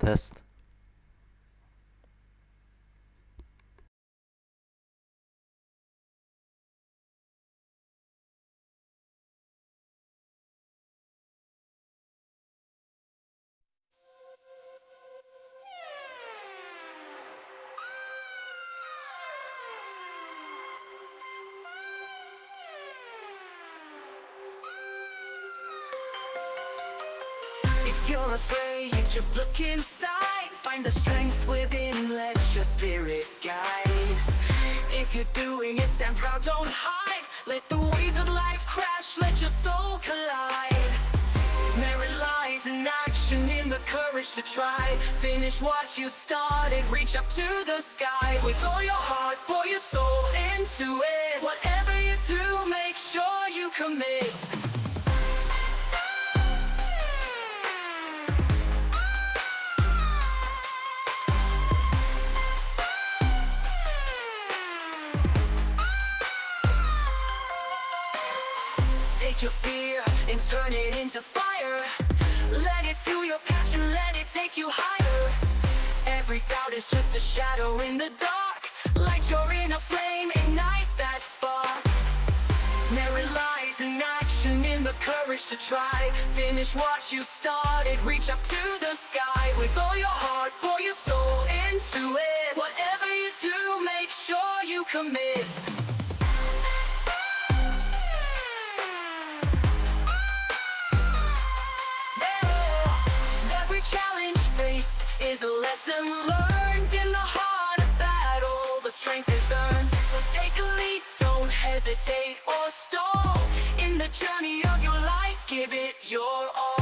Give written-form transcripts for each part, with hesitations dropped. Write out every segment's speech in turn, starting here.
Test. If you're afraid, just look inside. Find the strength within, let your spirit guide. If you're doing it, stand proud, don't hide. Let the waves of life crash, let your soul collide. Merit lies in action, in the courage to try. Finish what you started, reach up to the sky. With all your heart, pour your soul into it. Whatever you do, make sure you commit. Take your fear and turn it into fire. Let it fuel your passion, let it take you higher. Every doubt is just a shadow in the dark. Light your inner flame, ignite that spark. Merit lies in action, in the courage to try. Finish what you started, reach up to the sky. With all your heart, pour your soul into it. Whatever you do, make sure you commit. Is a lesson learned in the heart of battle. The strength is earned, so take a leap. Don't hesitate or stall. In the journey of your life, give it your all.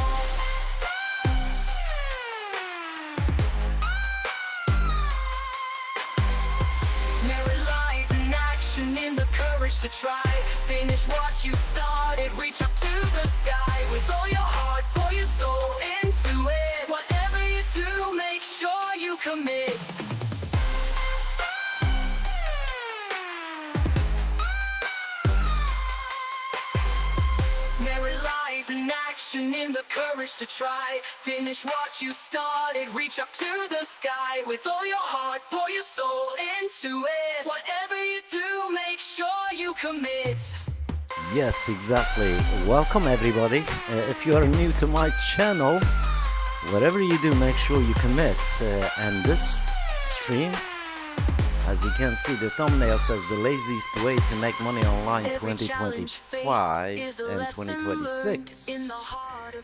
Merit lies in action, in the courage to try. Finish what you started, reach up to the sky. With all your heart, pour your soul into it. Whatever you do, make sure you commit. Merit lies in action, in the courage to try. Finish what you started, reach up to the sky. With all your heart, pour your soul into it. Whatever you do, make sure you commit. Yes, exactly. Welcome everybody. If you are new to my channel, whatever you do, make sure you commit. And this stream, as you can see, the thumbnail says the laziest way to make money online 2025 and 2026.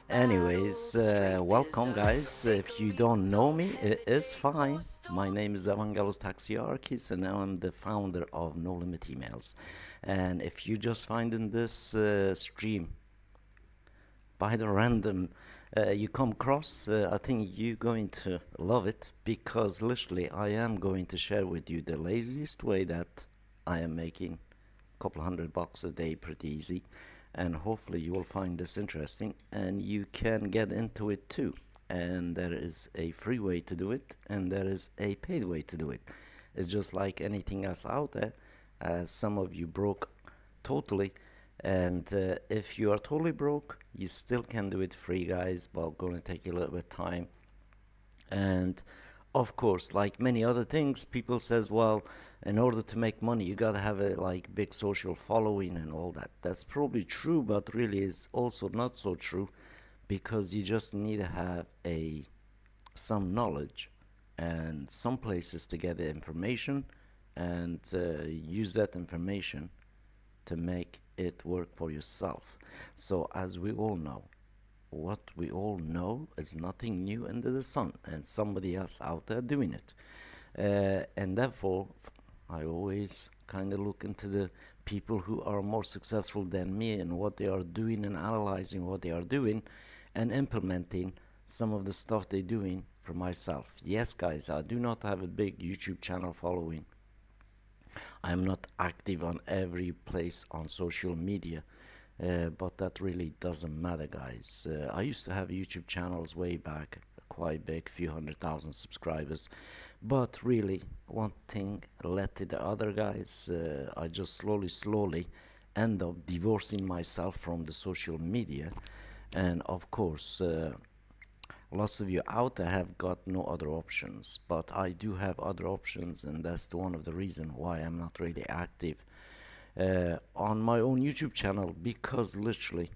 Anyways, welcome guys. If you don't know me, it is fine. My name is Evangelos Taxiarchis and now I'm the founder of No Limit Emails. And if you just find in this stream by the random you come across, I think you're going to love it, because literally I am going to share with you the laziest way that I am making a couple $100 a day pretty easy, and hopefully you will find this interesting and you can get into it too. And there is a free way to do it and there is a paid way to do it. It's just like anything else out there. Some of you broke totally, and if you are totally broke, you still can do it free, guys, but going to take a little bit of time. And of course, like many other things, people says, well, in order to make money you gotta have a like big social following and all that. That's probably true, but really is also not so true, because you just need to have some knowledge and some places to get the information, and use that information to make it work for yourself. So as we all know, what we all know is nothing new under the sun, and somebody else out there doing it. And therefore I always kind of look into the people who are more successful than me and what they are doing, and analyzing what they are doing and implementing some of the stuff they're doing for myself. Yes guys, I do not have a big YouTube channel following. I'm not active on every place on social media, but that really doesn't matter, guys. I used to have YouTube channels way back, quite big, few 100,000 subscribers, but really one thing led to the other, guys. I just slowly end up divorcing myself from the social media, and of course lots of you out there have got no other options, but I do have other options, and that's one of the reason why I'm not really active on my own YouTube channel, because literally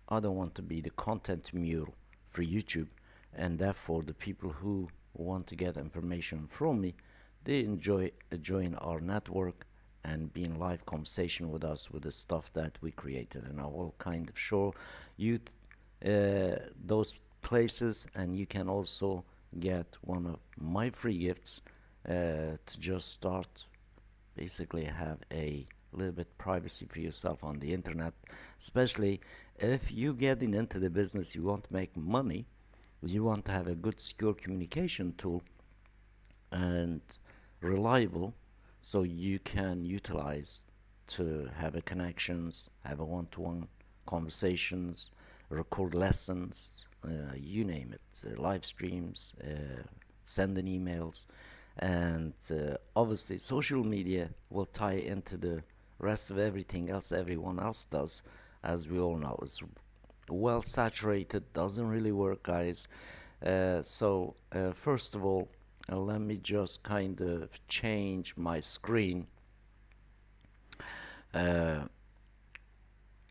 I don't want to be the content mule for YouTube, and therefore the people who want to get information from me, they enjoy join our network and be in live conversation with us with the stuff that we created, and I will kind of show you those places, and you can also get one of my free gifts to just start basically have a little bit privacy for yourself on the internet, especially if you getting into the business, you want to make money, you want to have a good secure communication tool and reliable, so you can utilize to have a connections, have a one-to-one conversations, record lessons, you name it, live streams, sending emails, and obviously social media will tie into the rest of everything else everyone else does. As we all know, it's well saturated, doesn't really work, guys. So first of all, let me just kind of change my screen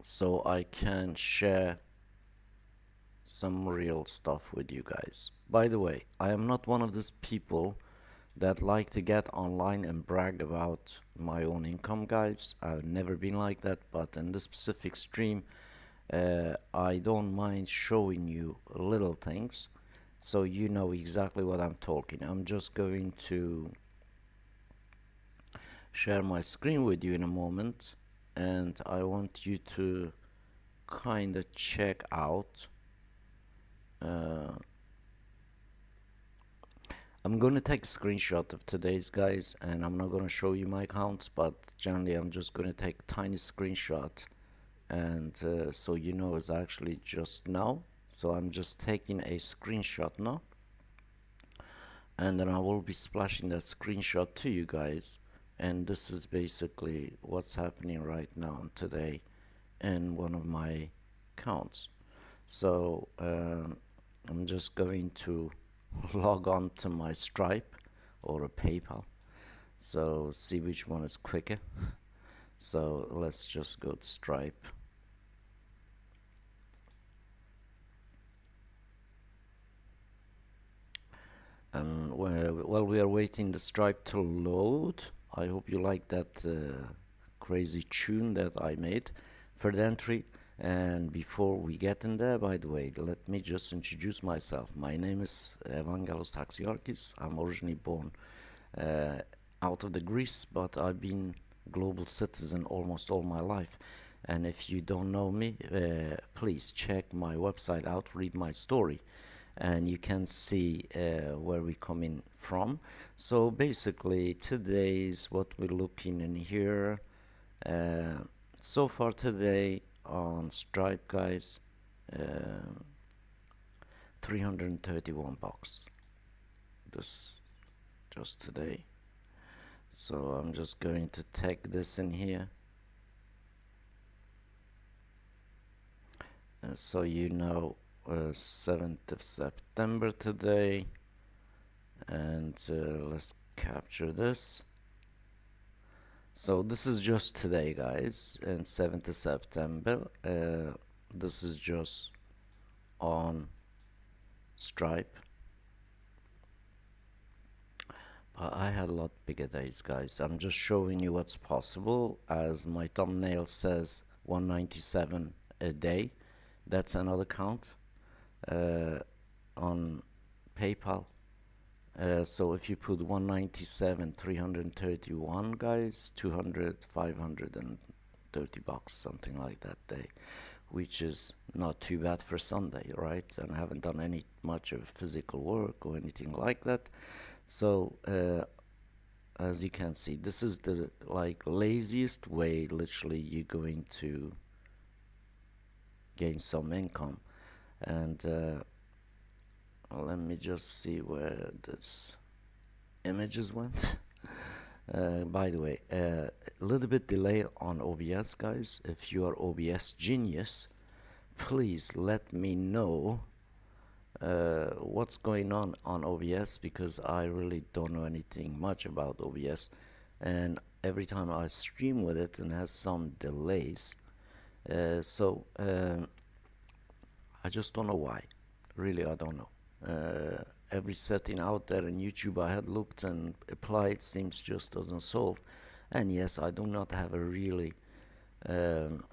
so I can share some real stuff with you guys. By the way, I am not one of these people that like to get online and brag about my own income, guys. I've never been like that, but in this specific stream, I don't mind showing you little things so you know exactly what I'm talking. I'm just going to share my screen with you in a moment, and I want you to kind of check out I'm going to take a screenshot of today's, guys, and I'm not going to show you my accounts, but generally I'm just going to take a tiny screenshot, and so you know it's actually just now. So I'm just taking a screenshot now, and then I will be splashing that screenshot to you guys, and this is basically what's happening right now today in one of my accounts. So I'm just going to log on to my Stripe or a PayPal, so see which one is quicker. So let's just go to Stripe. While we are waiting the Stripe to load, I hope you like that crazy tune that I made for the entry. And before we get in there, by the way, let me just introduce myself. My name is Evangelos Taxiarchis. I'm originally born out of the Greece, but I've been global citizen almost all my life. And if you don't know me, please check my website out, read my story, and you can see where we're coming from. So basically, today's what we're looking in here. So far today, on Stripe, guys, 331 bucks this just today. So I'm just going to take this in here, so you know, 7th of September today, and let's capture this. So this is just today, guys, and 7th of September. This is just on Stripe. But I had a lot bigger days, guys. I'm just showing you what's possible. As my thumbnail says, 197 a day. That's another count on PayPal. So if you put 197, 331, guys, 200, 530 bucks, something like that day, which is not too bad for Sunday, right? And I haven't done any much of physical work or anything like that. So as you can see, this is the laziest way literally you're going to gain some income. And let me just see where this images went. By the way, a little bit delay on OBS, guys. If you are OBS genius, please let me know what's going on OBS, because I really don't know anything much about OBS, and every time I stream with it, it has some delays. I just don't know why. Really, I don't know. Every setting out there in YouTube I had looked and applied seems just doesn't solve. And yes, I do not have a really um,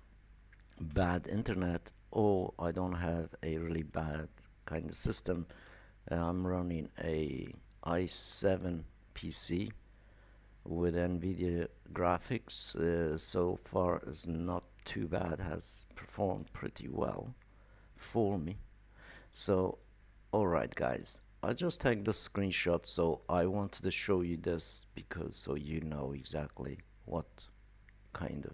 bad internet, or I don't have a really bad kind of system. I'm running a i7 PC with NVIDIA graphics. So far is not too bad, has performed pretty well for me. So alright guys, I just take the screenshot, so I wanted to show you this because so you know exactly what kind of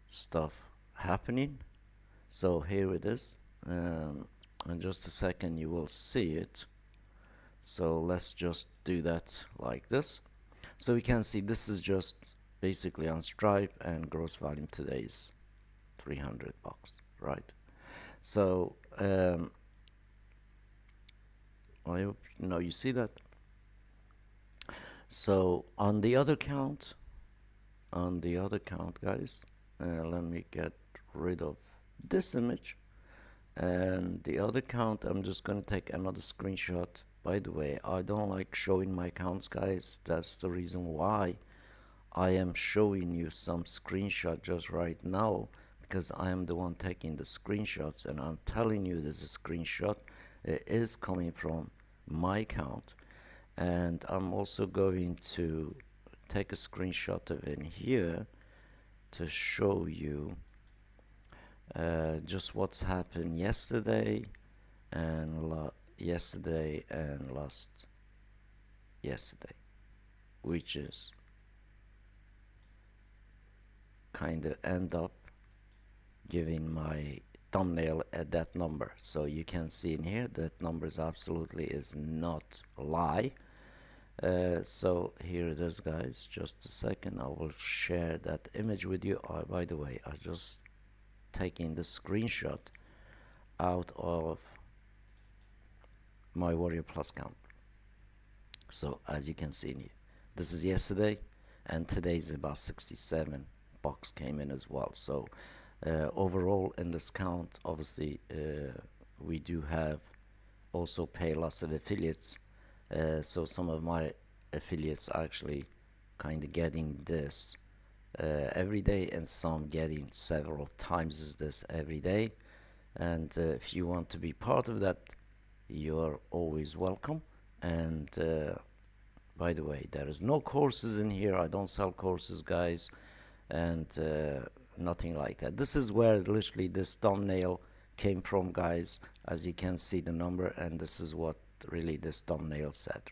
stuff happening. So here it is. In just a second you will see it. So let's just do that like this. So we can see this is just basically on Stripe, and gross volume today is $300, right? So I hope you see that. So on the other count, guys, let me get rid of this image, and the other count, I'm just gonna take another screenshot. By the way, I don't like showing my counts, guys. That's the reason why I am showing you some screenshot just right now, because I am the one taking the screenshots, and I'm telling you this is a screenshot. It is coming from my account, and I'm also going to take a screenshot of it in here to show you just what's happened yesterday and last yesterday, which is kind of end up giving my thumbnail at that number. So you can see in here that numbers absolutely is not a lie. So here it is, guys. Just a second, I will share that image with you. By the way, I just taking the screenshot out of my Warrior Plus count. So as you can see in here, this is yesterday, and today's about 67 bucks came in as well. So overall in this count, obviously we do have also pay lots of affiliates. So some of my affiliates are actually kind of getting this every day, and some getting several times this every day. And if you want to be part of that, you're always welcome. And by the way, there is no courses in here. I don't sell courses, guys, and nothing like that. This is where literally this thumbnail came from, guys. As you can see the number, and this is what really this thumbnail said.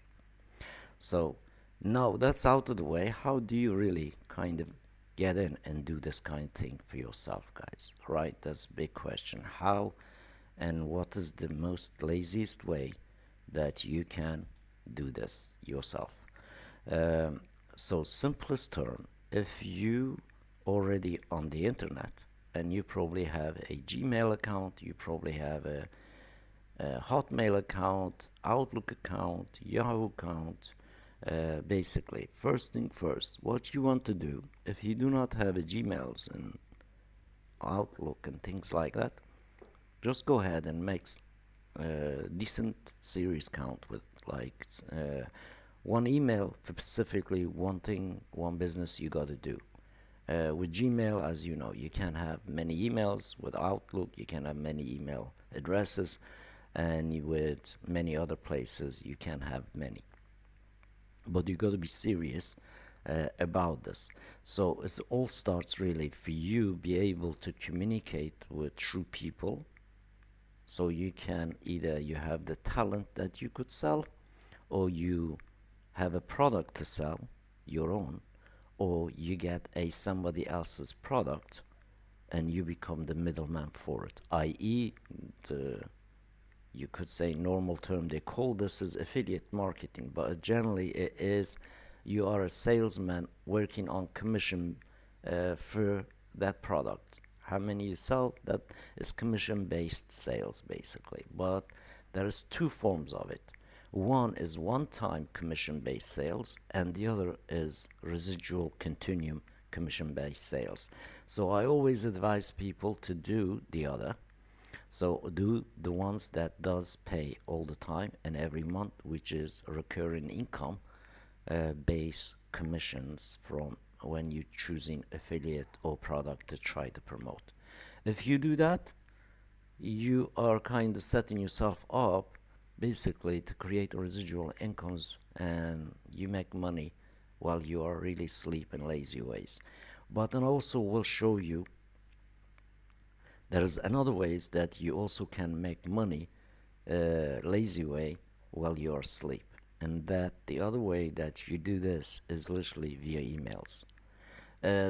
So now that's out of the way, how do you really kind of get in and do this kind of thing for yourself, guys? Right, that's a big question. How and what is the most laziest way that you can do this yourself? So simplest term, if you already on the internet and you probably have a Gmail account, you probably have a Hotmail account, Outlook account, Yahoo account. Basically, first thing first, what you want to do, if you do not have a Gmails and Outlook and things like that, just go ahead and make a decent serious count with like one email for specifically one thing, one business you got to do. With Gmail, as you know, you can have many emails. With Outlook, you can have many email addresses, and with many other places you can have many, but you got to be serious about this. So it all starts really for you be able to communicate with true people, so you can either you have the talent that you could sell, or you have a product to sell your own, or you get a somebody else's product and you become the middleman for it, i.e. the, you could say normal term they call this is affiliate marketing, but generally it is you are a salesman working on commission for that product. how many you sell, that is commission based sales basically. But there is two forms of it. One is one-time commission-based sales, and the other is residual continuum commission-based sales. So I always advise people to do the other. So do the ones that does pay all the time and every month, which is recurring income base commissions from when you're choosing affiliate or product to try to promote. If you do that, you are kind of setting yourself up basically to create residual incomes, and you make money while you are really sleep in lazy ways. But then also will show you there's another ways that you also can make money lazy way while you are asleep, and that the other way that you do this is literally via emails.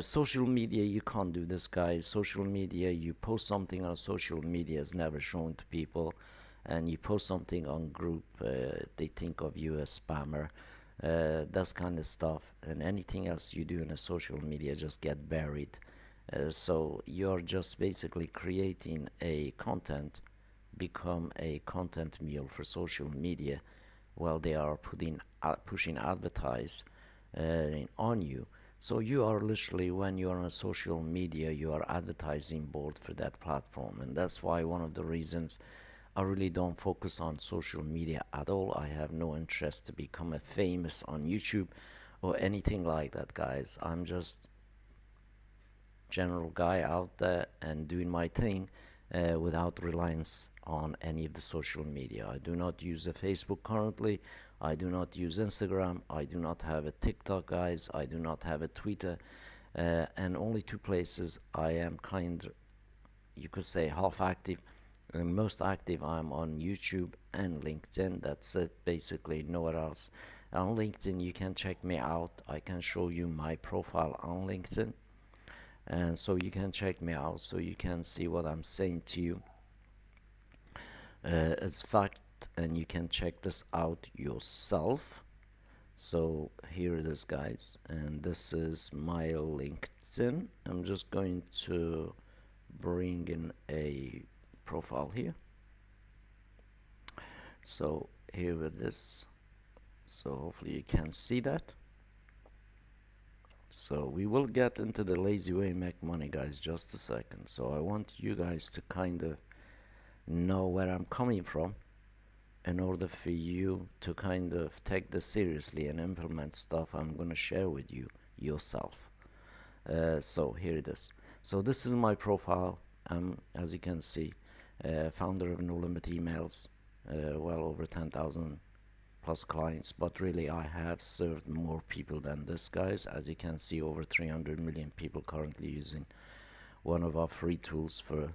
Social media, you can't do this, guys. Social media, you post something on social media is never shown to people, and you post something on group, they think of you as spammer. That kind of stuff, and anything else you do in a social media just get buried. So you're just basically creating a content, become a content mule for social media, while they are pushing advertise on you. So you are literally, when you are on social media, you are advertising board for that platform, and that's why one of the reasons I really don't focus on social media at all. I have no interest to become a famous on YouTube or anything like that, guys. I'm just general guy out there and doing my thing without reliance on any of the social media. I do not use the Facebook currently. I do not use Instagram. I do not have a TikTok, guys. I do not have a Twitter. And only two places I am you could say half active. And most active, I'm on YouTube and LinkedIn. That's it, basically, nowhere else. On LinkedIn, you can check me out. I can show you my profile on LinkedIn, and so you can check me out, so you can see what I'm saying to you as fact, and you can check this out yourself. So here it is, guys, and this is my LinkedIn. I'm just going to bring in a profile here. So here it is. So hopefully you can see that. So we will get into the lazy way make money, guys, just a second. So I want you guys to kind of know where I'm coming from in order for you to kind of take this seriously and implement stuff I'm going to share with you yourself. So here it is. So this is my profile. As you can see, founder of No Limit Emails, well over 10,000 plus clients, but really I have served more people than this, guys. As you can see, over 300 million people currently using one of our free tools for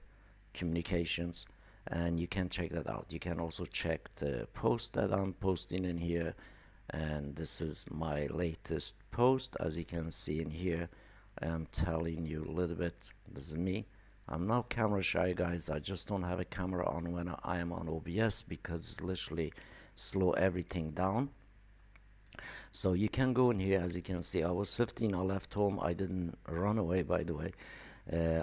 communications, and you can check that out. You can also check the post that I'm posting in here, and this is my latest post. As you can see in here, I'm telling you a little bit, this is me. I'm not camera shy, guys. I just don't have a camera on when I am on OBS, because it's literally slow everything down. So you can go in here. As you can see, I was 15, I left home. I didn't run away, by the way.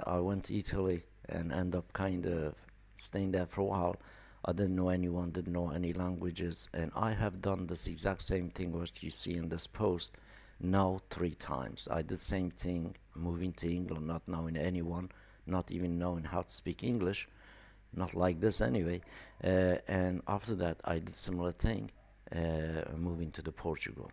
I went to Italy and end up kind of staying there for a while. I didn't know anyone, didn't know any languages, and I have done this exact same thing what you see in this post now 3 times. I did same thing moving to England, not knowing anyone, not even knowing how to speak English, not like this anyway, and after that I did similar thing, moving to the Portugal.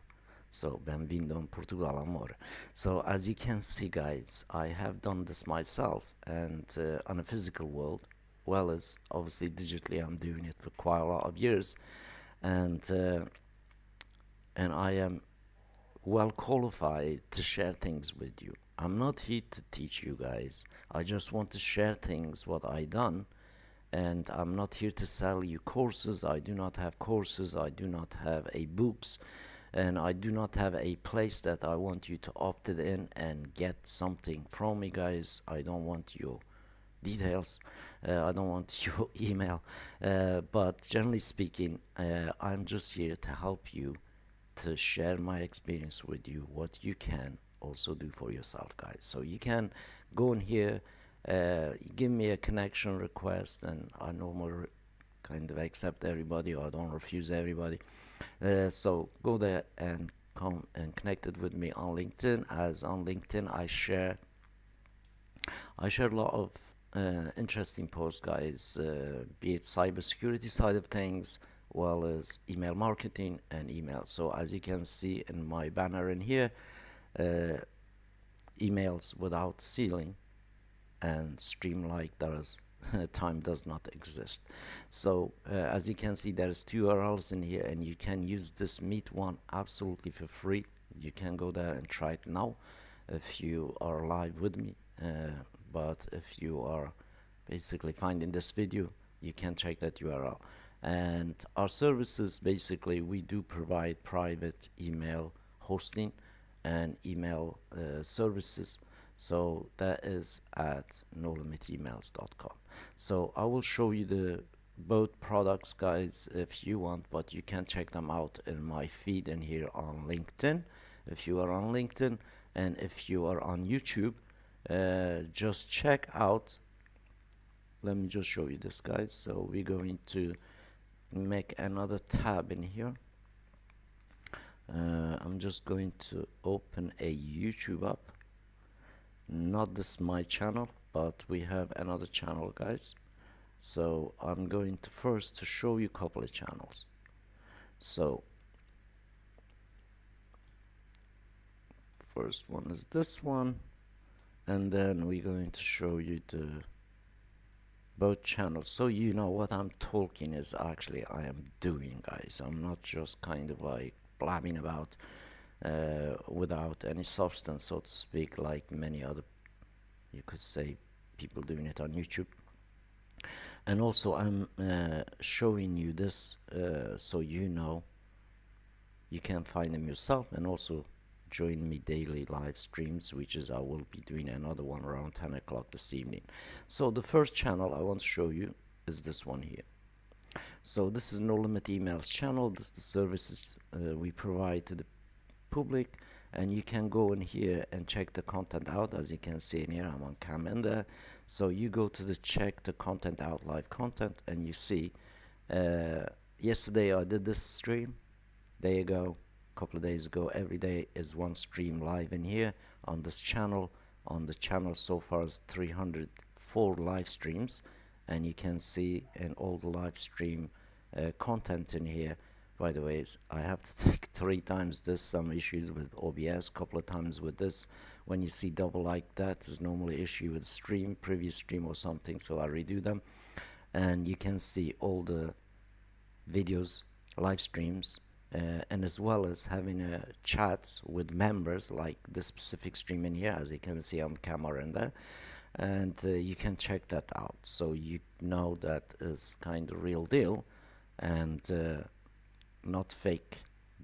So bem-vindo in Portugal, amore. So as you can see, guys, I have done this myself, and on a physical world, well as obviously digitally, I'm doing it for quite a lot of years, and I am well qualified to share things with you. I'm not here to teach you guys. I just want to share things what I done, and I'm not here to sell you courses. I do not have courses. I do not have a books, and I do not have a place that I want you to opt it in and get something from me, guys. I don't want your details. I don't want your email. But generally speaking, I'm just here to help you, to share my experience with you, what you can also do for yourself, guys. So you can go in here give me a connection request, and I normally kind of accept everybody, or I don't refuse everybody. So go there and come and connect it with me on LinkedIn, as on LinkedIn I share a lot of interesting posts, guys, be it cybersecurity side of things, well as email marketing and email. So as you can see in my banner in here, uh, emails without ceiling and stream like does time does not exist. So as you can see, there's two URLs in here, and you can use this Meet one absolutely for free. You can go there and try it now if you are live with me, but if you are basically finding this video, you can check that URL. And our services, basically, we do provide private email hosting and email services. So that is at nolimitemails.com. So I will show you the both products, guys, if you want, but you can check them out in my feed in here on LinkedIn if you are on LinkedIn. And if you are on YouTube, just check out, let me just show you this, guys. So we're going to make another tab in here. I'm just going to open a YouTube up, not this my channel, but we have another channel, guys. So I'm going to first to show you a couple of channels. So first one is this one, and then we're going to show you the both channels, so you know what I'm talking is actually I am doing, guys. I'm not just kind of like blabbing about without any substance, so to speak, like many other, you could say, people doing it on YouTube. And also I'm showing you this so you know you can find them yourself, and also join me daily live streams, which is I will be doing another one around 10 o'clock this evening. So the first channel I want to show you is this one here. So this is No Limit Emails channel. This is the services we provide to the public, and you can go in here and check the content out. As you can see in here, I'm on cam in there. So you go to the check the content out, live content, and you see yesterday I did this stream. There you go. Couple of days ago. Every day is one stream live in here on this channel. On the channel so far is 304 live streams, and you can see in all the live stream content in here. By the way, I have to take 3 times this, some issues with OBS, couple of times with this. When you see double like that, there's normally issue with stream, previous stream or something, so I redo them. And you can see all the videos, live streams, and as well as having chats with members, like this specific stream in here. As you can see on camera in there, and you can check that out, so you know that is kind of real deal, and not fake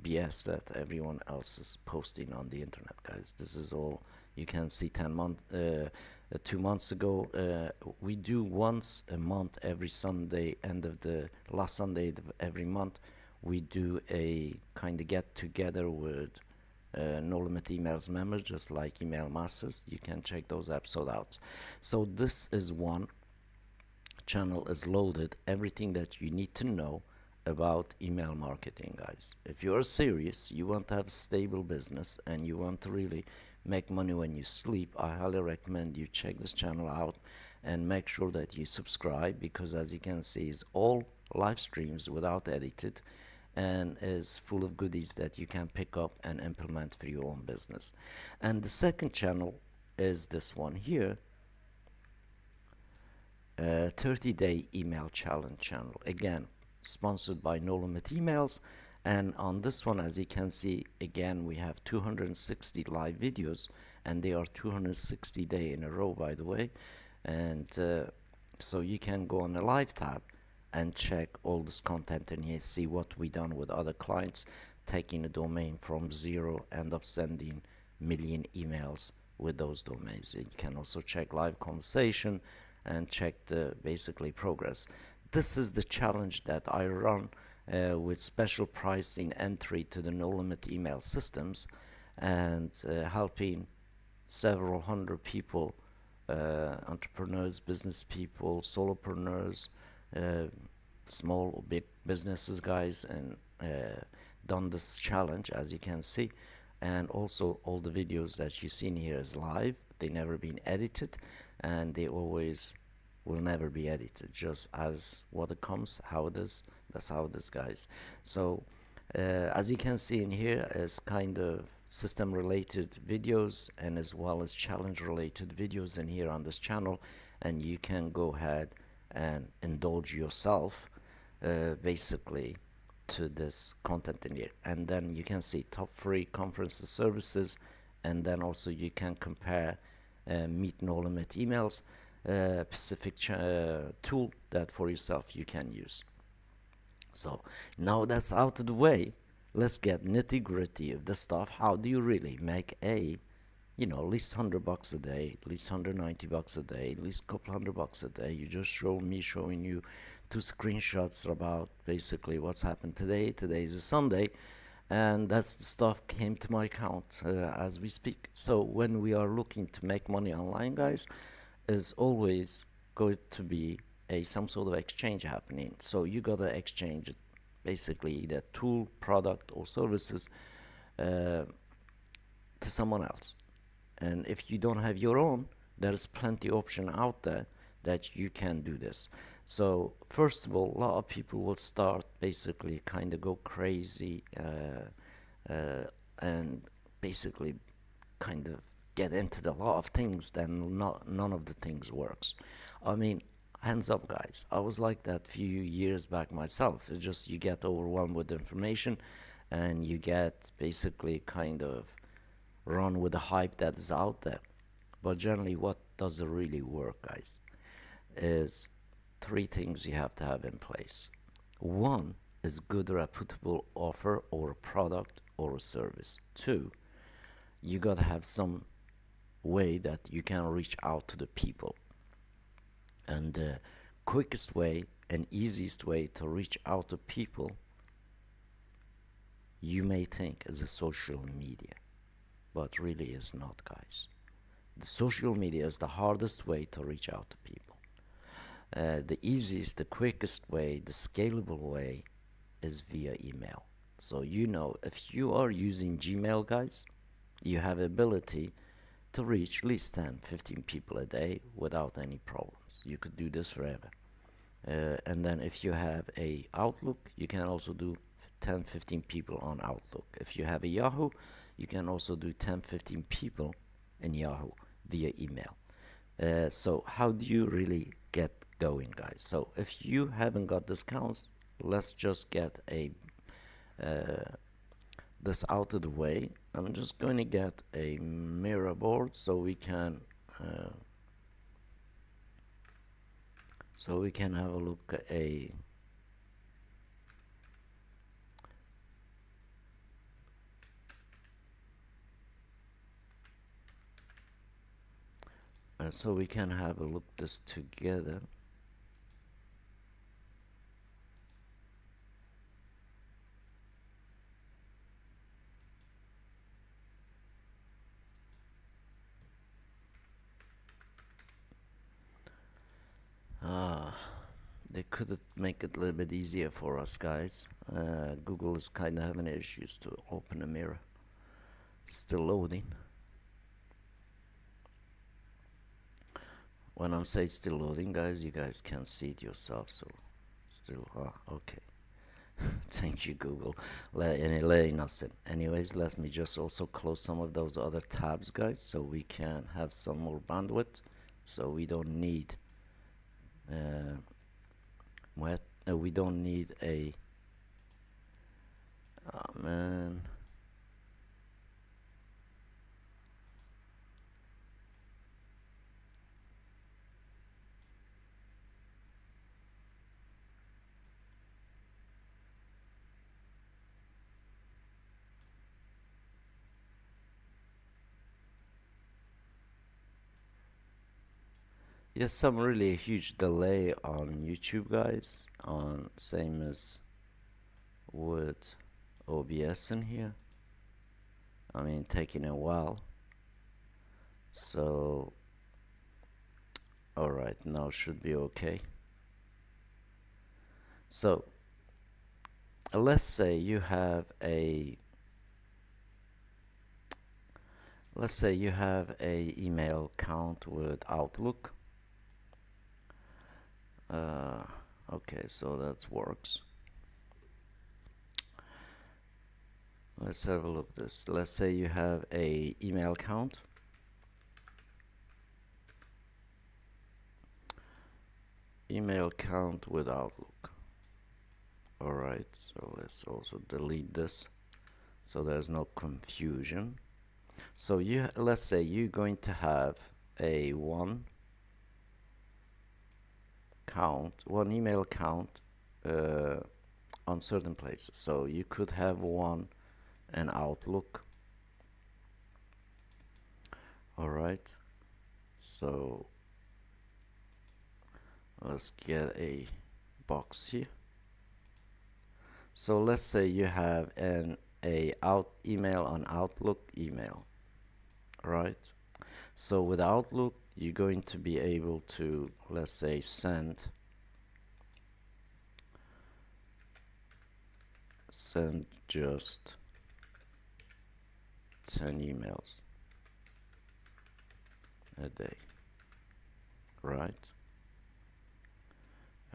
BS that everyone else is posting on the internet, guys. This is all you can see. 2 months ago, we do once a month, every Sunday, end of the last Sunday of every month, we do a kind of get together with No Limit Emails members, just like Email Masters. You can check those episodes out. So this is one channel is loaded everything that you need to know about email marketing, guys. If you're serious, you want to have a stable business, and you want to really make money when you sleep, I highly recommend you check this channel out and make sure that you subscribe, because as you can see, it's all live streams without edited, and is full of goodies that you can pick up and implement for your own business. And the second channel is this one here, 30-day email challenge channel, again sponsored by No Limit Emails. And on this one, as you can see, again we have 260 live videos, and they are 260 day in a row, by the way. And so you can go on the live tab and check all this content in here, see what we done with other clients, taking a domain from zero, end up sending million emails with those domains. You can also check live conversation and check the basically progress. This is the challenge that I run with special pricing entry to the No Limit email systems, and helping several hundred people entrepreneurs, business people, solopreneurs, uh, small or big businesses, guys, and done this challenge, as you can see. And also all the videos that you seen here is live. They never been edited, and they always will never be edited, just as what it comes, how it is. That's how it is, guys. So as you can see in here is kind of system related videos, and as well as challenge related videos in here on this channel, and you can go ahead and indulge yourself basically to this content in here. And then you can see top free conferences services, and then also you can compare meet no limit emails, specific tool that for yourself you can use. So now that's out of the way, let's get nitty gritty of the stuff. How do you really make a, at least $100 a day, at least $190 a day, at least a couple $100 a day? You just showing you two screenshots about basically what's happened today. Today is a Sunday, and that's the stuff came to my account as we speak. So when we are looking to make money online, guys, is always going to be some sort of exchange happening. So you gotta exchange it, basically either tool, product, or services to someone else. And if you don't have your own, there's plenty option out there that you can do this. So first of all, a lot of people will start basically kind of go crazy and basically kind of get into a lot of things, then none of the things works. I mean, hands up, guys, I was like that few years back myself. It's just you get overwhelmed with information, and you get basically kind of run with the hype that is out there. But generally, what does it really work, guys, is three things you have to have in place. One is good reputable offer or a product or a service. Two, you gotta have some way that you can reach out to the people. And the quickest way and easiest way to reach out to people, you may think, is the social media, but really is not, guys. The social media is the hardest way to reach out to people. The easiest, the quickest way, the scalable way is via email. So if you are using Gmail, guys, you have ability to reach at least 10, 15 people a day without any problems. You could do this forever. And then if you have a Outlook, you can also do 10, 15 people on Outlook. If you have a Yahoo, you can also do 10, 15 people in Yahoo via email. So how do you really get going, guys? So if you haven't got discounts, let's just get this out of the way. I'm just going to get a mirror board so we can have a look at so we can have a look this together. They could make it a little bit easier for us, guys. Google is kind of having issues to open a mirror. Still loading. When I'm saying still loading, guys, you guys can see it yourself. So still, okay. Thank you, Google, letting us in. Anyways, let me just also close some of those other tabs, guys, so we can have some more bandwidth. So we don't need we don't need a man. Yes, some really huge delay on YouTube, guys, on same as with OBS in here. I mean, taking a while. So Alright, now should be okay. So let's say you have a email account with Outlook. Okay, so that works. Let's have a look at this. Let's say you have a email account. Email account with Outlook. Alright, so let's also delete this so there's no confusion. So let's say you're going to have a one email account on certain places. So you could have one in Outlook. Alright, so let's get a box here. So let's say you have email on Outlook email, right? So with Outlook, you're going to be able to, let's say, send just 10 emails a day, right?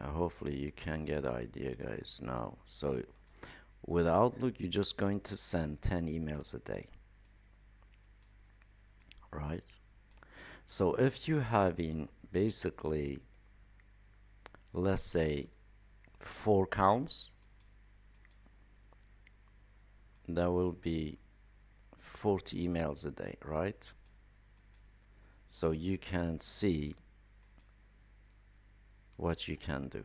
Hopefully you can get the idea, guys, now. So with Outlook, you're just going to send 10 emails a day, right? So if you're having basically, let's say, 4 accounts, that will be 40 emails a day, right? So you can see what you can do.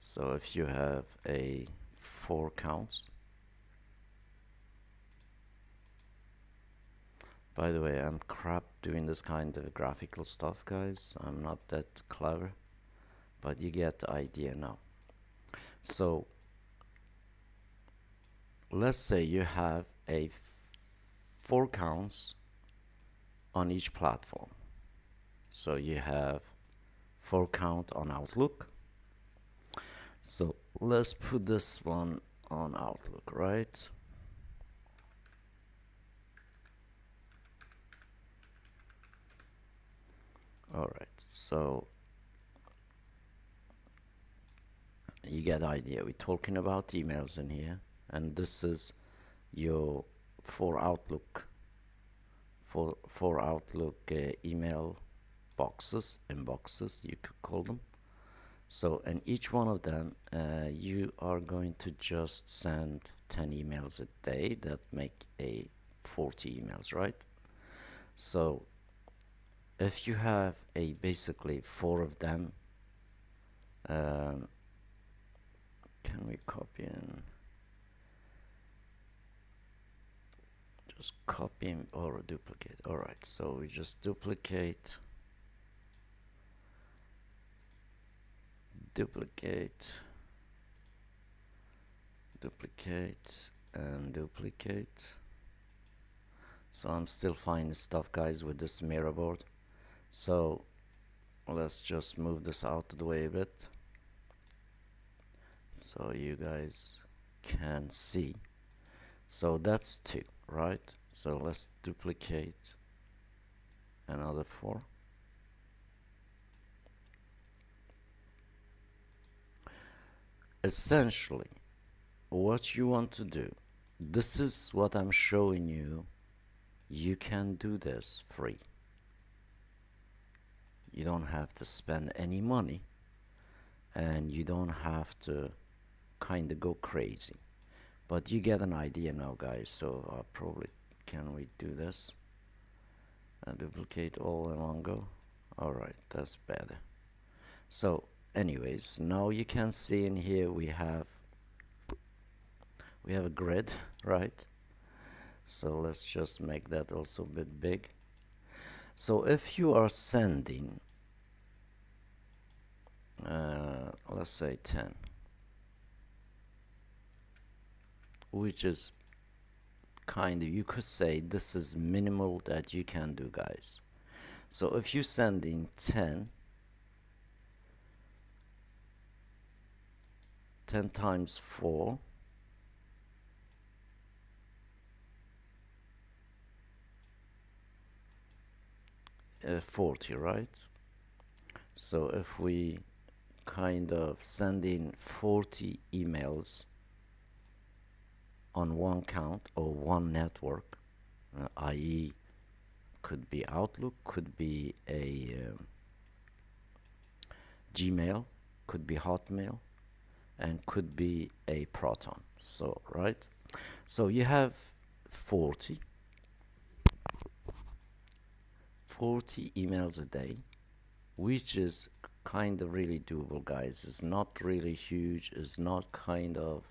So if you have 4 accounts, by the way, I'm crap doing this kind of graphical stuff, guys. I'm not that clever, but you get the idea now. So let's say you have 4 accounts on each platform. So you have 4 account on Outlook. So let's put this one on Outlook, right? Alright, so you get the idea. We're talking about emails in here, and this is your for Outlook email inboxes, you could call them. So in each one of them, you are going to just send 10 emails a day. That make 40 emails, right? So if you have basically 4 of them, can we copy and just copy or duplicate? Alright, so we just duplicate, and duplicate. So I'm still finding stuff, guys, with this mirror board. So let's just move this out of the way a bit so you guys can see. So that's 2, right? So let's duplicate another 4. Essentially, what you want to do, this is what I'm showing you. You can do this free. You don't have to spend any money, and you don't have to kind of go crazy. But you get an idea now, guys. So probably, can we do this? Duplicate all in one go. Alright, that's better. So anyways, now you can see in here we have a grid, right? So let's just make that also a bit big. So if you are sending let's say 10, which is kind of, you could say this is minimal that you can do, guys. So if you send in 10 times 4, 40, right? So if we kind of send in 40 emails on one count or one network, i.e. could be Outlook, could be a Gmail, could be Hotmail, and could be a Proton. So, right? So you have 40 emails a day, which is kind of really doable, guys. It's not really huge. It's not kind of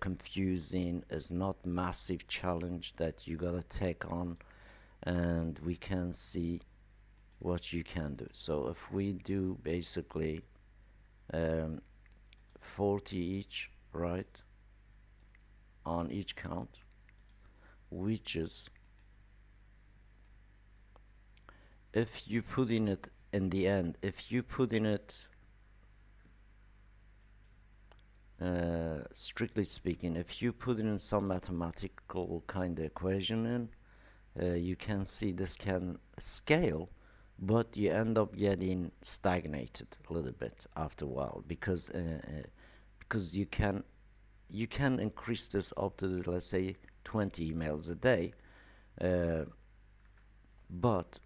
confusing. It's not massive challenge that you gotta take on, and we can see what you can do. So if we do basically 40 each, right, on each count, which is, if you put in it in the end, if you put in it strictly speaking, if you put in some mathematical kind of equation in, you can see this can scale, but you end up getting stagnated a little bit after a while, because you can increase this up to, let's say, 20 emails a day, but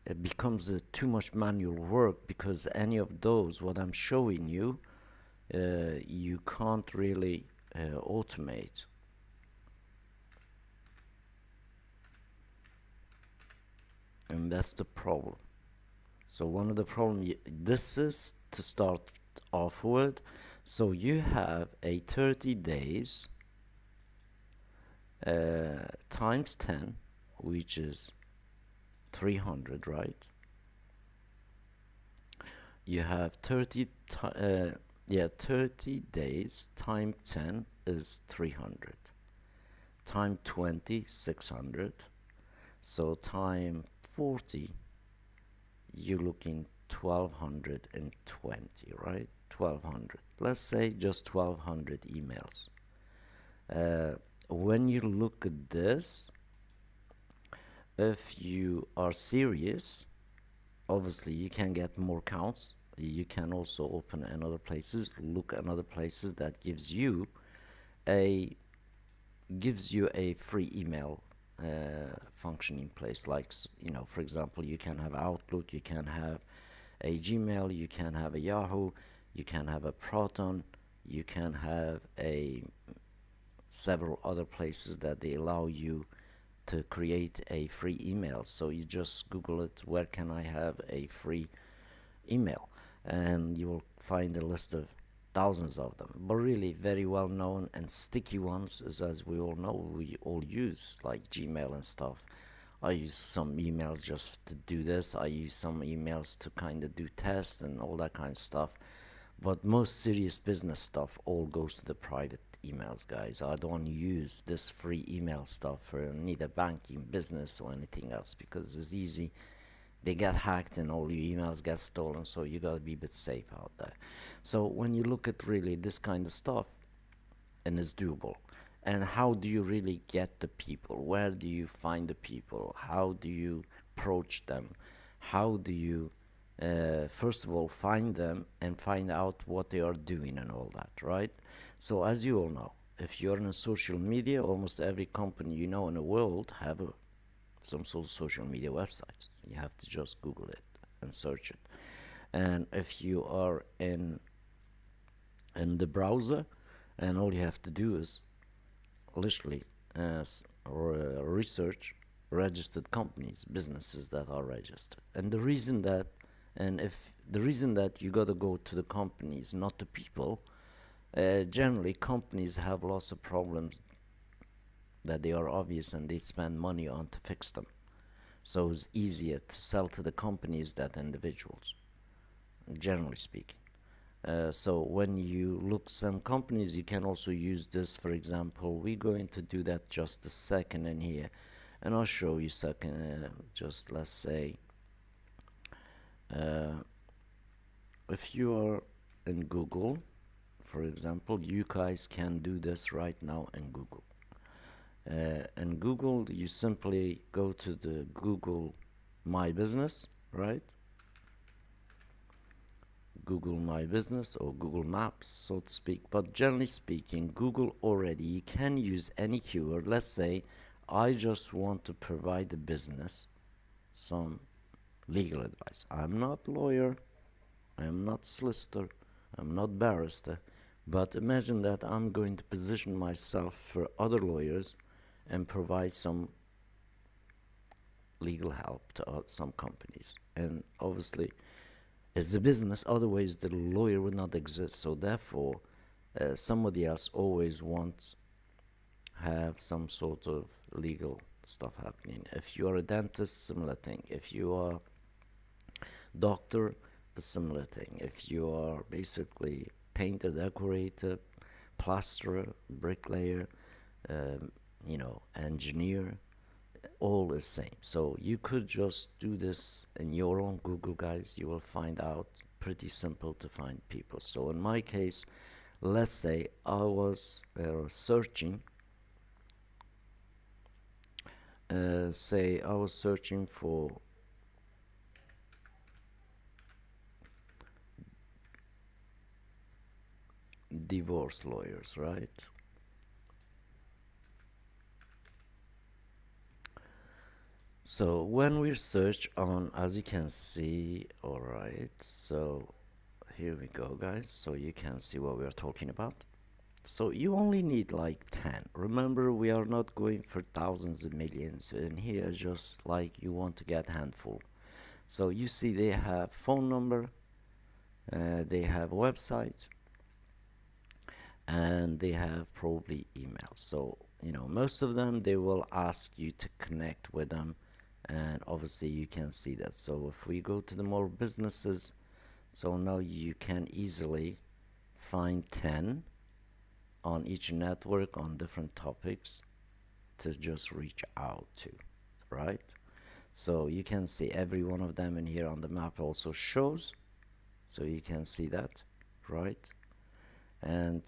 it becomes too much manual work, because any of those what I'm showing you, you can't really automate. And that's the problem. So one of the problems, this is to start off with. So you have a 30 days times 10, which is 300, right? You have 30 days times 10 is 300, time 20 600, so time 40 you're looking 1220, right? 1200, let's say just 1200 emails. When you look at this, if you are serious, obviously you can get more counts. You can also open another places, look at other places that gives you a free email function in place. Like, you know, for example, you can have Outlook, you can have a Gmail, you can have a Yahoo, you can have a Proton, you can have a several other places that they allow you to create a free email. So you just Google it, where can I have a free email, and you will find a list of thousands of them. But really very well known and sticky ones is, as we all know, we all use, like Gmail and stuff. I use some emails just to do this, I use some emails to kind of do tests and all that kind of stuff, but most serious business stuff all goes to the private emails, guys. I don't use this free email stuff for neither banking, business, or anything else, because it's easy. They get hacked and all your emails get stolen, so you gotta be a bit safe out there. So when you look at really this kind of stuff, and it's doable, and how do you really get the people? Where do you find the people? How do you approach them? How do you first of all find them and find out what they are doing and all that, right? So as you all know, if you're in a social media, almost every company you know in the world have some sort of social media websites. You have to just Google it and search it. And if you are in the browser, and all you have to do is literally research registered companies, businesses that are registered. And the reason that you got to go to the companies, not the people, generally companies have lots of problems that they are obvious, and they spend money on to fix them. So it's easier to sell to the companies than individuals, generally speaking. So when you look some companies, you can also use this. For example, we're going to do that just a second in here. And I'll show you second. Just let's say, uh, if you are in Google, for example, you guys can do this right now in Google. In Google, you simply go to the Google My Business, right? Google My Business or Google Maps, so to speak. But generally speaking, Google already, you can use any keyword. Let's say I just want to provide the business some legal advice. I'm not lawyer, I'm not solicitor, I'm not barrister, but imagine that I'm going to position myself for other lawyers and provide some legal help to some companies. And obviously, it's a business, otherwise the lawyer would not exist. So therefore, somebody else always wants have some sort of legal stuff happening. If you are a dentist, similar thing. If you are doctor, a similar thing. If you are basically painter, decorator, plasterer, bricklayer, engineer, all the same. So you could just do this in your own Google, guys. You will find out pretty simple to find people. So in my case, let's say I was searching for divorce lawyers, right? So when we search on, as you can see, alright, so here we go, guys. So you can see what we are talking about. So you only need like 10. Remember, we are not going for thousands and millions. And here, just like you want to get handful. So you see they have phone number, they have website, and they have probably email. So, most of them, they will ask you to connect with them. And obviously you can see that. So if we go to the more businesses, so now you can easily find 10 on each network on different topics to just reach out to, right? So you can see every one of them in here on the map also shows, so you can see that, right? And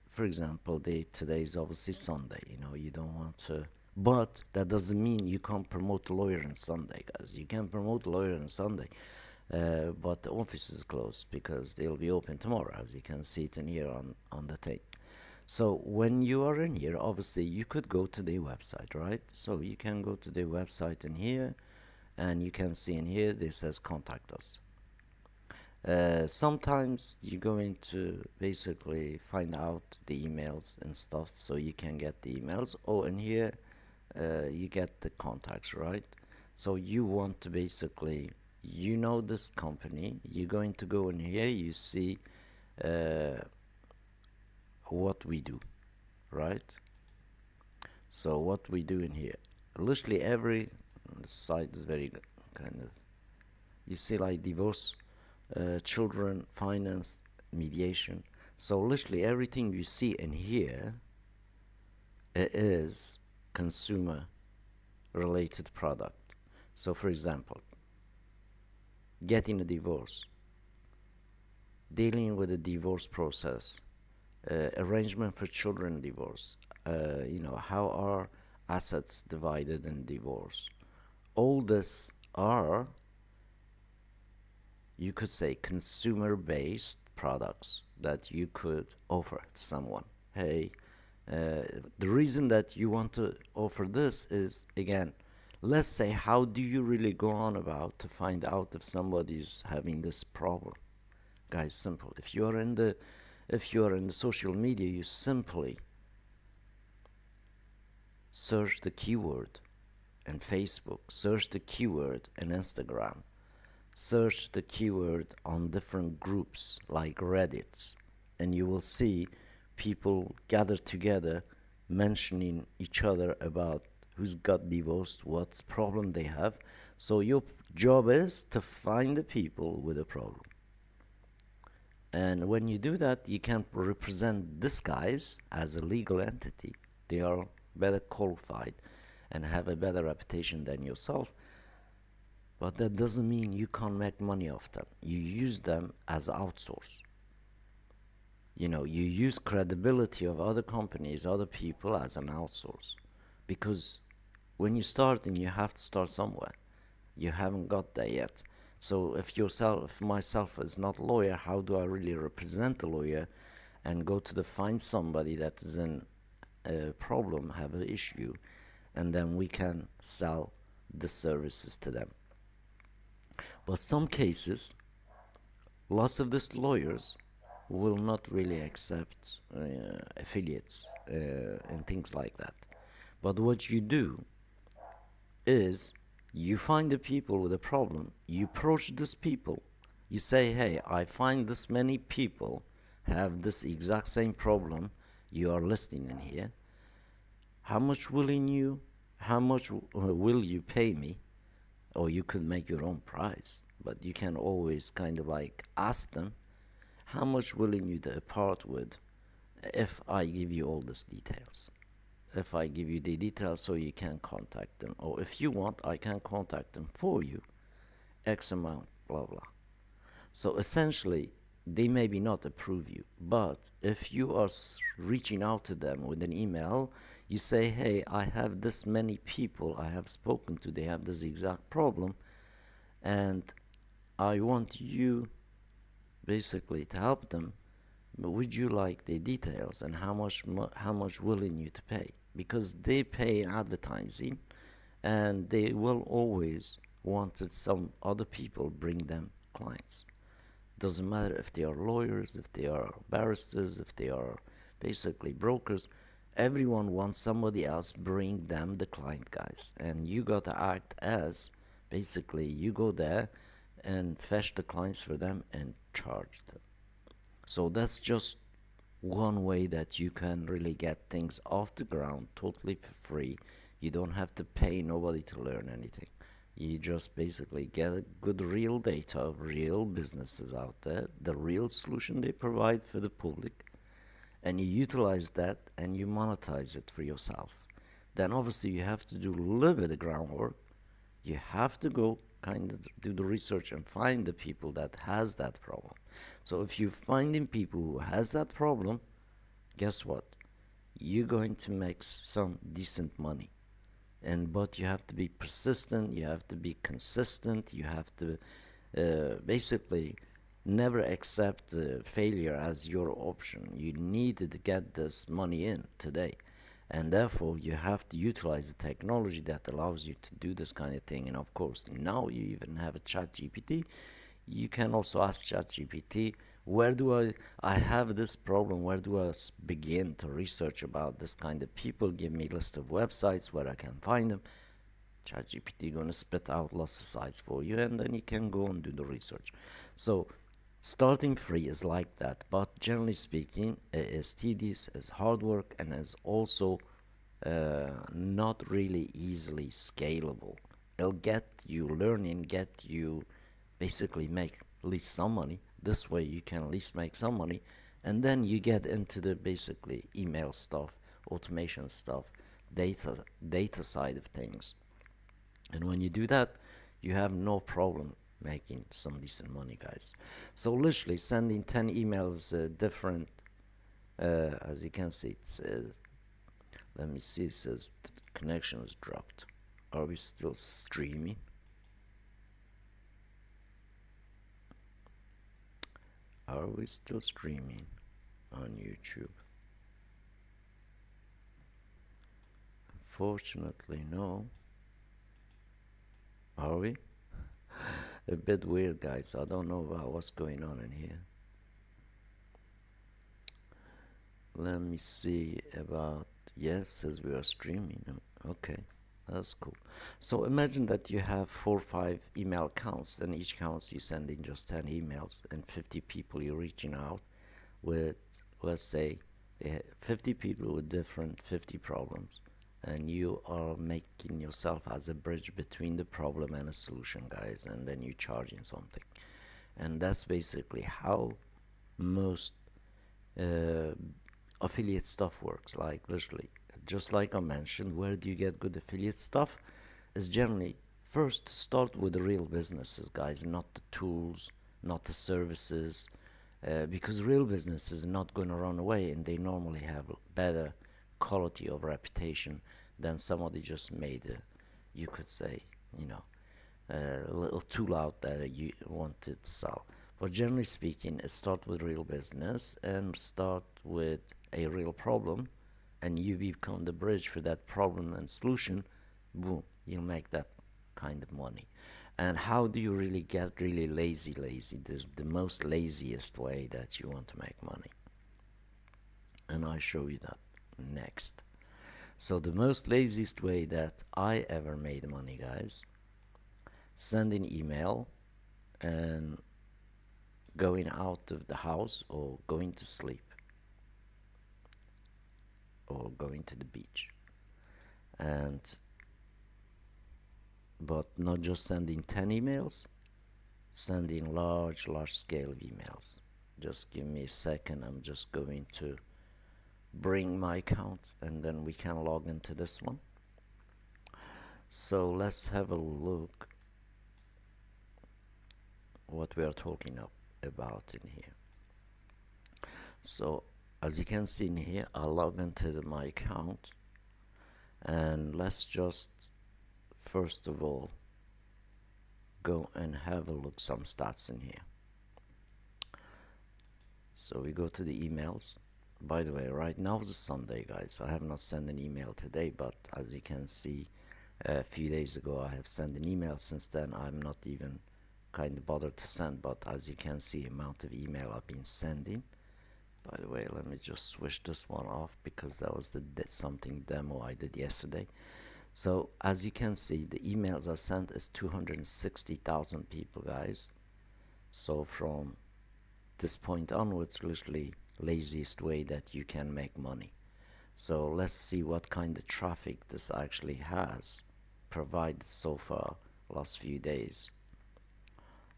for example, today is obviously Sunday. You don't want to, but that doesn't mean you can't promote a lawyer on Sunday, guys. You can promote a lawyer on Sunday, but the office is closed because they'll be open tomorrow, as you can see it in here on the tape. So when you are in here, obviously you could go to their website, right? So you can go to their website in here, and you can see in here this says contact us. Sometimes you're going to basically find out the emails and stuff, so you can get the emails. Oh, and here you get the contacts, right? So you want to basically, this company, you're going to go in here, you see what we do, right? So what we do in here, literally every site is very good, kind of, you see, like divorce, children, finance, mediation. So literally everything you see in here is consumer related product. So for example, getting a divorce, dealing with the divorce process, arrangement for children divorce, how are assets divided in divorce. All this are, you could say, consumer-based products that you could offer to someone. Hey, the reason that you want to offer this is, again, let's say, how do you really go on about to find out if somebody's having this problem? Guys, simple. If you are in the social media, you simply search the keyword in Facebook, search the keyword in Instagram, search the keyword on different groups like Reddits, and you will see people gather together mentioning each other about who's got divorced, what problem they have. So your job is to find the people with a problem. And when you do that, you can represent these guys as a legal entity. They are better qualified. and have a better reputation than yourself, but that doesn't mean you can't make money off them. You use them as outsource. You know, you use credibility of other companies, other people as an outsource. Because when you start, and you have to start somewhere, you haven't got there yet. So if myself is not a lawyer, how do I really represent a lawyer and go to find somebody that is in a problem, have an issue, and then we can sell the services to them. But some cases, lots of these lawyers will not really accept affiliates and things like that. But what you do is you find the people with a problem, you approach these people, you say, hey, I find this many people have this exact same problem you are listing in here. How much will you pay me? Or you could make your own price, but you can always kind of like ask them, how much willing you to part with if I give you all these details? If I give you the details so you can contact them, or if you want, I can contact them for you, X amount, blah blah. So essentially, they maybe not approve you, but if you are reaching out to them with an email, you say, hey, I have this many people I have spoken to, they have this exact problem, and I want you basically to help them, but would you like the details and how much willing you to pay? Because they pay in advertising, and they will always want some other people bring them clients. Doesn't matter if they are lawyers, if they are barristers, if they are basically brokers. Everyone wants somebody else bring them the client, guys. And you got to act as basically you go there and fetch the clients for them and charge them. So that's just one way that you can really get things off the ground totally for free. You don't have to pay nobody to learn anything. You just basically get good real data of real businesses out there, the real solution they provide for the public, and you utilize that and you monetize it for yourself. Then obviously you have to do a little bit of groundwork. You have to go kind of do the research and find the people that has that problem. So if you're finding people who has that problem, guess what? You're going to make some decent money. But you have to be persistent, you have to be consistent, you have to basically never accept failure as your option. You need to get this money in today, and therefore you have to utilize the technology that allows you to do this kind of thing. And of course, now you even have a ChatGPT. You can also ask ChatGPT, where do I have this problem, where do I begin to research about this kind of people? Give me a list of websites where I can find them. ChatGPT gonna spit out lots of sites for you, and then you can go and do the research. So starting free is like that, but generally speaking, it is tedious, it's hard work, and is also not really easily scalable. It'll get you learning, get you basically make at least some money. This way you can at least make some money, and then you get into the basically email stuff, automation stuff, data side of things. And when you do that, you have no problem making some decent money, guys. So literally sending 10 emails different, as you can see, it says, let me see, it says connection is dropped. Are we still streaming? Are we still streaming on YouTube? Unfortunately, no. Are we? A bit weird, guys. I don't know about what's going on in here. Let me see about, yes, says we are streaming. Okay, that's cool. So imagine that you have 4 or 5 email accounts, and each account you send in just 10 emails, and 50 people you're reaching out with, let's say, 50 people with different 50 problems, and you are making yourself as a bridge between the problem and a solution, guys, and then you're charging something. And that's basically how most affiliate stuff works. Like literally just like I mentioned, where do you get good affiliate stuff? Is generally first start with the real businesses, guys, not the tools, not the services, because real businesses are not going to run away, and they normally have better quality of reputation than somebody just made a, you could say, you know, a little tool out that you want to sell. But generally speaking, start with real business and start with a real problem, and you become the bridge for that problem and solution. Boom, you'll make that kind of money. And how do you really get really lazy? The most laziest way that you want to make money. And I'll show you that next. So the most laziest way that I ever made money, guys, sending email and going out of the house or going to sleep or going to the beach. And but not just sending 10 emails, sending large scale of emails. Just give me a second, I'm just going to bring my account and then we can log into this one. So let's have a look what we are talking about in here. So as you can see in here, I log into my account, and let's just first of all go and have a look some stats in here. So we go to the emails. By the way, right now is a Sunday, guys. I have not sent an email today, but as you can see, a few days ago I have sent an email. Since then I'm not even kind of bothered to send, but as you can see, amount of email I've been sending. By the way, let me just switch this one off because that was something demo I did yesterday. So as you can see, the emails I sent is 260,000 people, guys. So from this point onwards, literally laziest way that you can make money. So let's see what kind of traffic this actually has provided so far last few days.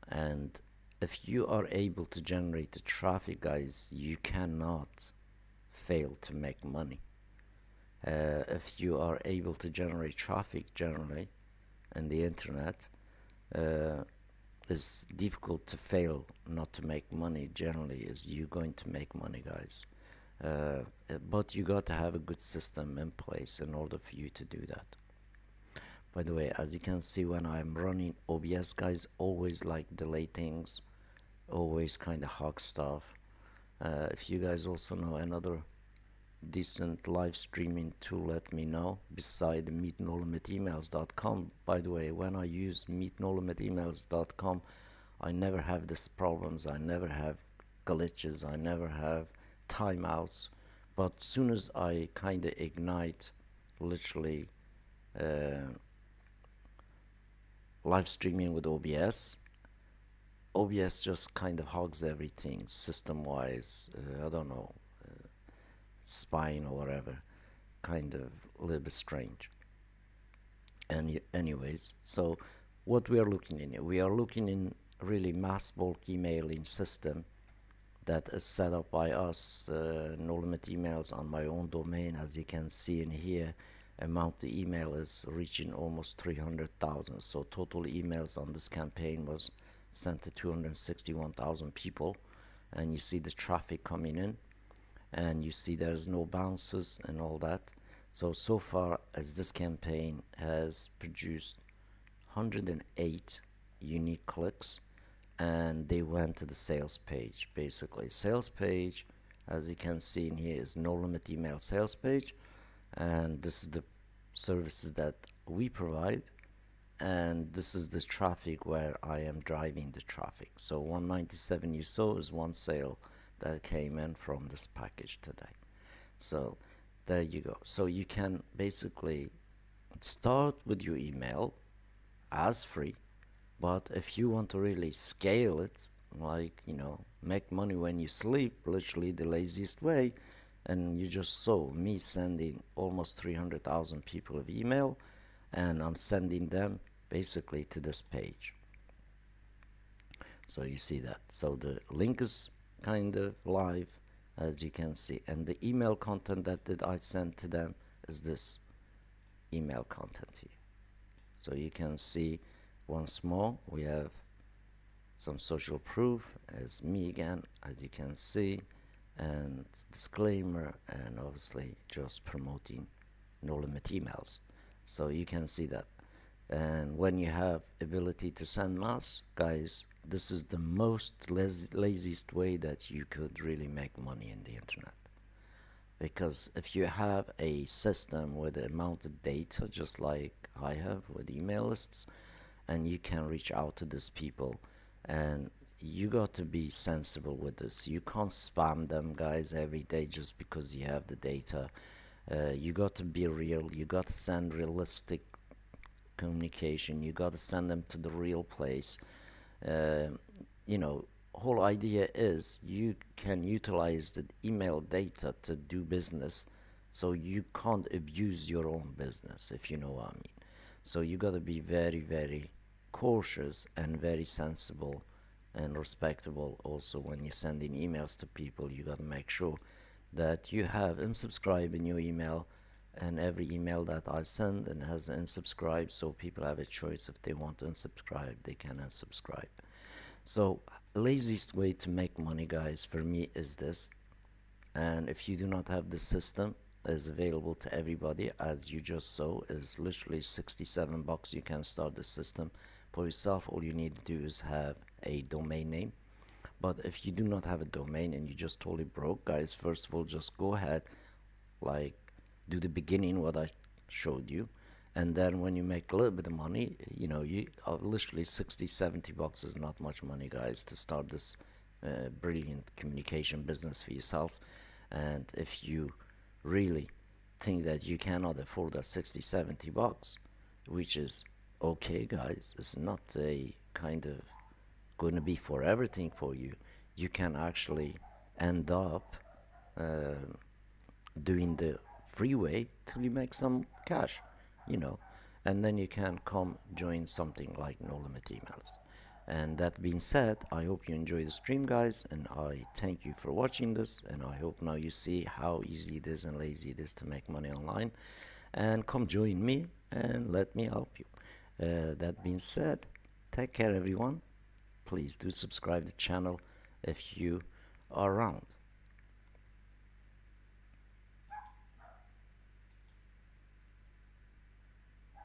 And if you are able to generate the traffic, guys, you cannot fail to make money. If you are able to generate traffic generally in the internet, it's difficult to fail not to make money. Generally is you going to make money, guys, but you got to have a good system in place in order for you to do that. By the way, as you can see, when I'm running OBS, guys, always like delay things, always kind of hog stuff. If you guys also know another decent live streaming tool, let me know, beside meetnolimitemails.com. By the way, when I use meetnolimitemails.com, I never have these problems, I never have glitches, I never have timeouts. But soon as I kind of ignite literally live streaming with OBS just kind of hogs everything system wise. I don't know, spine or whatever, kind of a little bit strange. And anyways, so what we are looking in here, we are looking in really mass bulk emailing system that is set up by us, no limit emails on my own domain. As you can see in here, amount of email is reaching almost 300,000. So total emails on this campaign was sent to 261,000 people, and you see the traffic coming in, and you see there's no bounces and all that. So far as this campaign has produced 108 unique clicks, and they went to the sales page. Basically, sales page, as you can see in here, is no limit email sales page, and this is the services that we provide, and this is the traffic where I am driving the traffic. So 197 you saw is one sale that came in from this package today. So there you go. So you can basically start with your email as free, but if you want to really scale it, like, you know, make money when you sleep, literally the laziest way, and you just saw me sending almost 300,000 people of email, and I'm sending them basically to this page. So you see that. So the link is kind of live, as you can see, and the email content that I sent to them is this email content here. So you can see once more we have some social proof as me again, as you can see, and disclaimer, and obviously just promoting no limit emails. So you can see that. And when you have ability to send mass, guys, this is the most laziest way that you could really make money in the internet. Because if you have a system with the amount of data just like I have with email lists, and you can reach out to these people, and you got to be sensible with this. You can't spam them, guys, every day just because you have the data. You got to be real. You got to send realistic communication. You got to send them to the real place. uh, you know, whole idea is you can utilize the email data to do business, so you can't abuse your own business, if you know what I mean. So you got to be very, very cautious and very sensible and respectable. Also, when you're sending emails to people, you got to make sure that you have unsubscribe in your email, and every email that I send and has unsubscribe, so people have a choice. If they want to unsubscribe, they can unsubscribe. So laziest way to make money, guys, for me is this. And if you do not have this system, is available to everybody, as you just saw, is literally 67 bucks. You can start the system for yourself. All you need to do is have a domain name. But if you do not have a domain and you just totally broke, guys, first of all, just go ahead, like, do the beginning what I showed you, and then when you make a little bit of money, you know, you literally 60-70 bucks is not much money, guys, to start this brilliant communication business for yourself. And if you really think that you cannot afford that 60-70 bucks, which is okay, guys, it's not a kind of going to be for everything for you. You can actually end up doing the freeway till you make some cash, you know, and then you can come join something like No Limit Emails. And that being said, I hope you enjoy the stream, guys, and I thank you for watching this, and I hope now you see how easy it is and lazy it is to make money online. And come join me and let me help you. That being said, take care, everyone. Please do subscribe to the channel if you are around.